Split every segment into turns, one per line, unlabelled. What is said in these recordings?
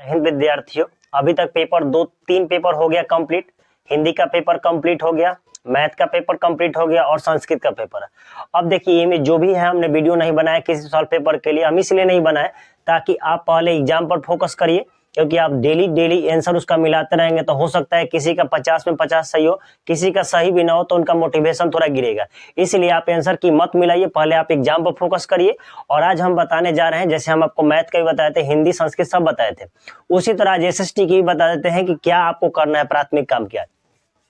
हिंद विद्यार्थियों, अभी तक पेपर 2-3 पेपर हो गया कंप्लीट। हिंदी का पेपर कंप्लीट हो गया, मैथ का पेपर कंप्लीट हो गया और संस्कृत का पेपर है। अब देखिए ये में जो भी है हमने वीडियो नहीं बनाया किसी सॉल्व पेपर के लिए, हम इसलिए नहीं बनाए ताकि आप पहले एग्जाम पर फोकस करिए, क्योंकि आप डेली आंसर उसका मिलाते रहेंगे तो हो सकता है किसी का 50 में 50 सही हो, किसी का सही भी ना हो तो उनका मोटिवेशन थोड़ा गिरेगा। इसलिए आप आंसर की मत मिलाइए, पहले आप एग्जाम पर फोकस करिए। और आज हम बताने जा रहे हैं, जैसे हम आपको मैथ का भी बताए थे, हिंदी संस्कृत सब बताए थे, उसी तरह आज एसएसटी की भी बता देते हैं कि क्या आपको करना है, प्राथमिक काम क्या है।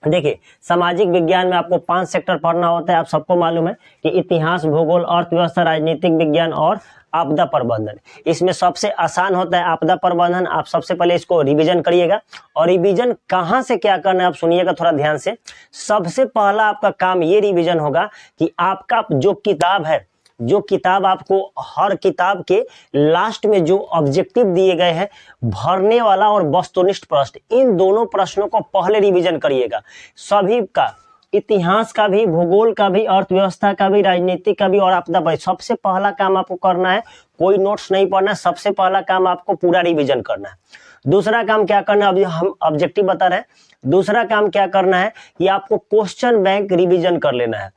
देखिए सामाजिक विज्ञान में आपको 5 सेक्टर पढ़ना होता है। आप सबको मालूम है कि इतिहास, भूगोल, अर्थव्यवस्था, राजनीतिक विज्ञान और आपदा प्रबंधन। इसमें सबसे आसान होता है आपदा प्रबंधन। आप सबसे पहले इसको रिवीजन करिएगा। और रिवीजन कहाँ से क्या करना है आप सुनिएगा थोड़ा ध्यान से। सबसे पहला आपका काम ये रिवीजन होगा कि आपका जो किताब है, जो किताब आपको हर किताब के लास्ट में जो ऑब्जेक्टिव दिए गए हैं, भरने वाला और वस्तुनिष्ठ प्रश्न, इन दोनों प्रश्नों को पहले रिवीजन करिएगा। सभी का, इतिहास का भी, भूगोल का भी, अर्थव्यवस्था का भी, राजनीति का भी और आपदा का भी। सबसे पहला काम आपको करना है, कोई नोट्स नहीं पढ़ना, सबसे पहला काम आपको पूरा रिवीजन करना है। दूसरा काम क्या करना है, अभी हम ऑब्जेक्टिव बता रहे हैं। दूसरा काम क्या करना है कि आपको क्वेश्चन बैंक रिवीजन कर लेना है।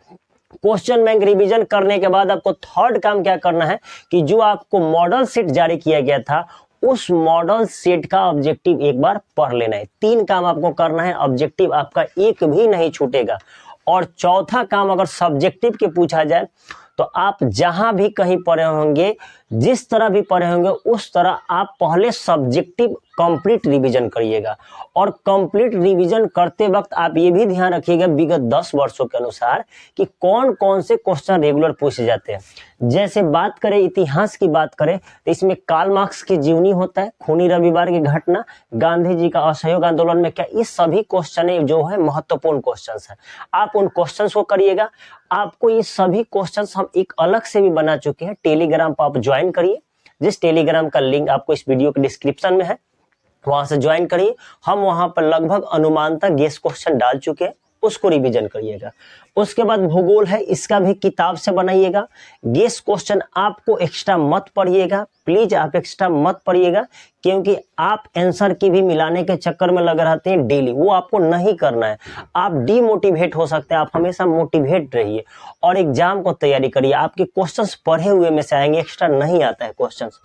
क्वेश्चन बैंक रिवीजन करने के बाद आपको थर्ड काम क्या करना है कि जो आपको मॉडल सेट जारी किया गया था, उस मॉडल सेट का ऑब्जेक्टिव एक बार पढ़ लेना है। 3 काम आपको करना है, ऑब्जेक्टिव आपका एक भी नहीं छूटेगा। और चौथा काम अगर सब्जेक्टिव के पूछा जाए तो आप जहां भी कहीं पढ़े होंगे, जिस तरह भी पढ़े होंगे, उस तरह आप पहले सब्जेक्टिव कंप्लीट रिवीजन करिएगा। और कंप्लीट रिवीजन करते वक्त आप ये भी ध्यान रखिएगा विगत 10 वर्षों के अनुसार कि कौन कौन से क्वेश्चन रेगुलर पूछे जाते हैं। जैसे बात करें इतिहास की बात करें तो इसमें कार्ल मार्क्स की जीवनी होता है, खूनी रविवार की घटना, गांधी जी का असहयोग आंदोलन में क्या, ये सभी क्वेश्चन जो है महत्वपूर्ण क्वेश्चन है। आप उन क्वेश्चन को करिएगा। आपको ये सभी क्वेश्चन हम एक अलग से भी बना चुके हैं, टेलीग्राम पर आप ज्वाइन करिए। जिस टेलीग्राम का लिंक आपको इस वीडियो के डिस्क्रिप्शन में है, वहां से ज्वाइन करिए। हम वहां पर लगभग अनुमानतः गेस क्वेश्चन डाल चुके हैं, उसको रिवीजन करिएगा। उसके बाद भूगोल है, इसका भी किताब से बनाइएगा। गेस क्वेश्चन आपको एक्स्ट्रा मत पढ़िएगा, प्लीज आप एक्स्ट्रा मत पढ़िएगा, क्योंकि आप आंसर की भी मिलाने के चक्कर में लगे रहते हैं डेली, वो आपको नहीं करना है। आप डीमोटिवेट हो सकते हैं, आप हमेशा मोटिवेट रहिए और एग्जाम को तैयारी करिए। आपके क्वेश्चंस पढ़े हुए में से आएंगे, एक्स्ट्रा नहीं आता है क्वेश्चंस।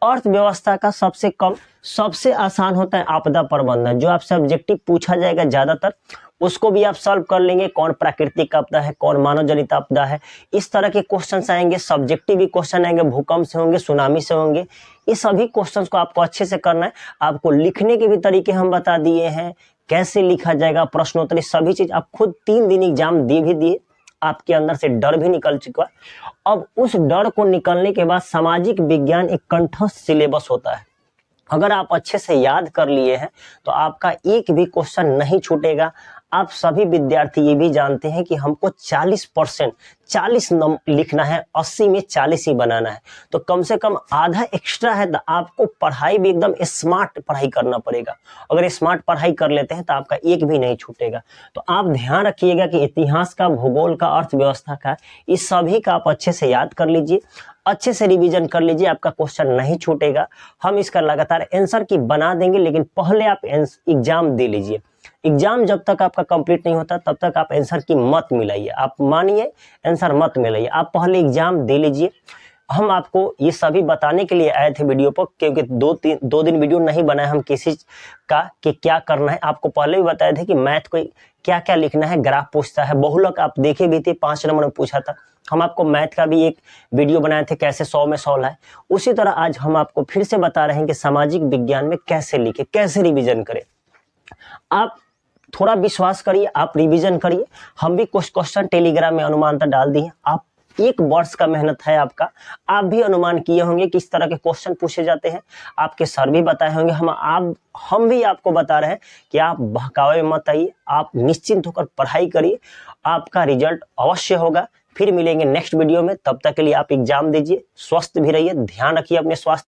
अर्थव्यवस्था का सबसे कम, सबसे आसान होता है आपदा प्रबंधन, जो आपसे ऑब्जेक्टिव पूछा जाएगा ज्यादातर, उसको भी आप सॉल्व कर लेंगे। कौन प्राकृतिक आपदा है, कौन मानव जनित आपदा है, इस तरह के क्वेश्चंस आएंगे। सब्जेक्टिव भी क्वेश्चन आएंगे, भूकंप से होंगे, सुनामी से होंगे। ये सभी क्वेश्चंस को आपको अच्छे से करना है। आपको लिखने के भी तरीके हम बता दिए हैं, कैसे लिखा जाएगा, प्रश्नोत्तरी, सभी चीज। आप खुद 3 दिन एग्जाम दे भी दिए, आपके अंदर से डर भी निकल चुका। अब उस डर को निकलने के बाद सामाजिक विज्ञान एक कंठस्थ सिलेबस होता है। अगर आप अच्छे से याद कर लिए हैं तो आपका एक भी क्वेश्चन नहीं छूटेगा। आप सभी विद्यार्थी ये भी जानते हैं कि हमको 40% 40 लिखना है, 80 में 40 ही बनाना है, तो कम से कम आधा एक्स्ट्रा है। तो आपको पढ़ाई भी एकदम स्मार्ट पढ़ाई करना पड़ेगा। अगर स्मार्ट पढ़ाई कर लेते हैं तो आपका एक भी नहीं छूटेगा। तो आप ध्यान रखिएगा कि इतिहास का, भूगोल का, अर्थव्यवस्था का, इस सभी का आप अच्छे से याद कर लीजिए, अच्छे से रिवीजन कर लीजिए, आपका क्वेश्चन नहीं छूटेगा। हम इसका लगातार आंसर की बना देंगे, लेकिन पहले आप एग्जाम दे लीजिए। एग्जाम जब तक आपका कंप्लीट नहीं होता तब तक आप आंसर की मत मिलाइए, आप मानिए आंसर मत मिलाइए, आप पहले एग्जाम दे लीजिए। हम आपको ये सभी बताने के लिए आए थे वीडियो पर, क्योंकि 2 दिन वीडियो नहीं बनाए हम किसी का कि क्या करना है। आपको पहले भी बताए थे कि मैथ को क्या क्या लिखना है, ग्राफ पूछता है, बहुलक आप देखे भी थे, 5 नंबर में पूछा था। हम आपको मैथ का भी एक वीडियो बनाए थे, कैसे 100 में 100 लाए। उसी तरह आज हम आपको फिर से बता रहे हैं कि सामाजिक विज्ञान में कैसे लिखे, कैसे रिवीजन करें। आप थोड़ा विश्वास करिए, आप रिवीजन करिए। हम भी कुछ क्वेश्चन टेलीग्राम में अनुमानतः डाल दिए। आप 1 वर्ष का मेहनत है आपका, आप भी अनुमान किए होंगे किस तरह के क्वेश्चन पूछे जाते हैं, आपके सर भी बताए होंगे। हम भी आपको बता रहे हैं कि आप बहकावे में मत आइए, आप निश्चिंत होकर पढ़ाई करिए, आपका रिजल्ट अवश्य होगा। फिर मिलेंगे नेक्स्ट वीडियो में, तब तक के लिए आप एग्जाम दीजिए, स्वस्थ भी रहिए, ध्यान रखिए अपने स्वास्थ्य।